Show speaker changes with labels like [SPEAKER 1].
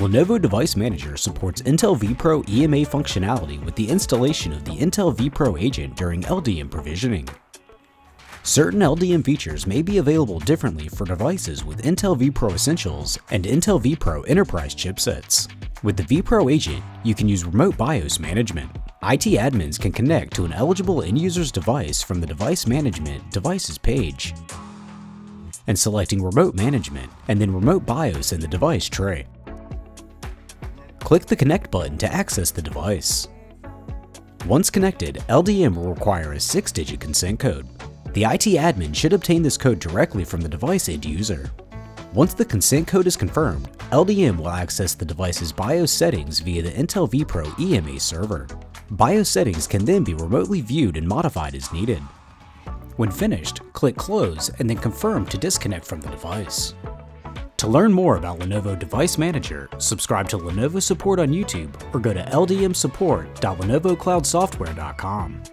[SPEAKER 1] Lenovo Device Manager supports Intel vPro EMA functionality with the installation of the Intel vPro agent during LDM provisioning. Certain LDM features may be available differently for devices with Intel vPro Essentials and Intel vPro Enterprise chipsets. With the vPro agent, you can use remote BIOS management. IT admins can connect to an eligible end-user's device from the Device Management Devices page, and selecting Remote Management and then Remote BIOS in the device tray. Click the Connect button to access the device. Once connected, LDM will require a 6-digit consent code. The IT admin should obtain this code directly from the device end user. Once the consent code is confirmed, LDM will access the device's BIOS settings via the Intel vPro EMA server. BIOS settings can then be remotely viewed and modified as needed. When finished, click Close and then confirm to disconnect from the device. To learn more about Lenovo Device Manager, subscribe to Lenovo Support on YouTube or go to ldmsupport.lenovocloudsoftware.com.